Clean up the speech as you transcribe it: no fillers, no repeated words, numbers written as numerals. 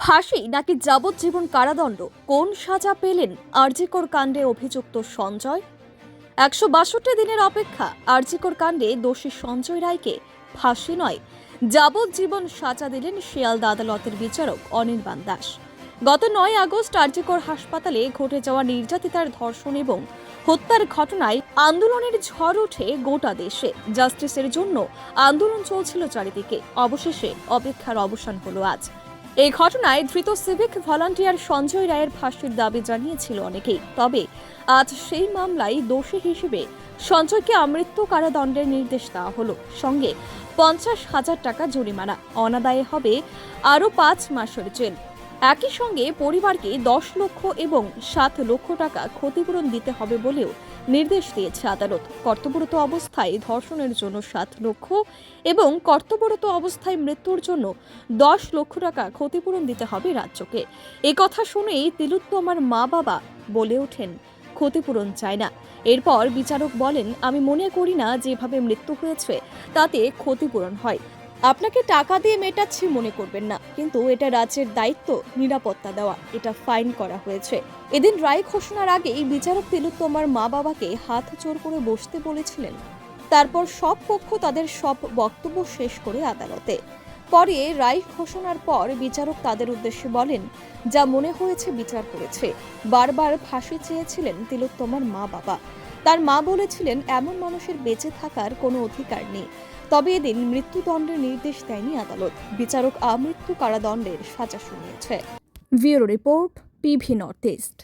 ফাঁসি নাকি যাবজ্জীবন কারাদণ্ড, কোন সাজা পেলেন আরজিকর কাণ্ডে অভিযুক্ত সঞ্জয়? ১৬২ দিনের অপেক্ষা। আরজিকর কাণ্ডে দোষী সঞ্জয় রায়কে ফাঁসি নয়, যাবজ্জীবন সাজা দিলেন শিয়ালদা আদালতের বিচারক অনির্বাণ দাস। গত ৯ আগস্ট আরজিকর হাসপাতালে ঘটে যাওয়া নির্যাতিতার ধর্ষণ এবং হত্যার ঘটনায় আন্দোলনের ঝড় ওঠে গোটা দেশে। জাস্টিসের জন্য আন্দোলন চলছিল চারিদিকে। অবশেষে অপেক্ষার অবসান হলো আজ। এই ঘটনায় ধৃত সিভিক ভলান্টিয়ার সঞ্জয় রায়ের ফাঁসির দাবি জানিয়েছিল অনেকেই। তবে আজ সেই মামলায় দোষী হিসেবে সঞ্জয়কে আমৃত্যু কারাদণ্ডের নির্দেশ দেওয়া হলো, সঙ্গে ৫০,০০০ টাকা জরিমানা, অনাদায়ে হবে আরও ৫ মাসের জেল। একই সঙ্গে পরিবারকে ১০ লক্ষ এবং ৭ লক্ষ টাকা ক্ষতিপূরণ দিতে হবে বলেও নির্দেশ দিয়েছে আদালত। কর্তব্যরত অবস্থায় ধর্ষণের জন্য ৭ লক্ষ এবং কর্তব্যরত অবস্থায় মৃত্যুর জন্য ১০ লক্ষ টাকা ক্ষতিপূরণ দিতে হবে রাজ্যকে। এ কথা শুনেই তিলোত্তমার মা বাবা বলে ওঠেন, ক্ষতিপূরণ চায় না। এরপর বিচারক বলেন, আমি মনে করি না যেভাবে মৃত্যু হয়েছে তাতে ক্ষতিপূরণ হয়। আপনাকে টাকা দিয়ে মেটাচ্ছি মনে করবেন না, কিন্তু এটা রাজ্যের দায়িত্ব নিরাপত্তা দেওয়া, এটা ফাইন করা হয়েছে। এদিন রায় ঘোষণার আগেই বিচারক তিলোত্তমার মা বাবাকে হাত জোর করে বসতে বলেছিলেন। তারপর সব পক্ষ তাদের সব বক্তব্য শেষ করে আদালতে। পরে রায় ঘোষণার পর বিচারক তাদের উদ্দেশ্যে বলেন, যা মনে হয়েছে বিচার করেছে। বারবার ফাঁসি চেয়েছিলেন তিলোত্তমার মা বাবা। তার মা বলেছিলেন, এমন মানুষের বেঁচে থাকার কোনো অধিকার নেই। তবে এদিন মৃত্যুদণ্ডের নির্দেশ দেয়নি আদালত। বিচারক আমৃত্যু কারাদণ্ডের সাজা শুনিয়েছে। Bureau report, PV north east.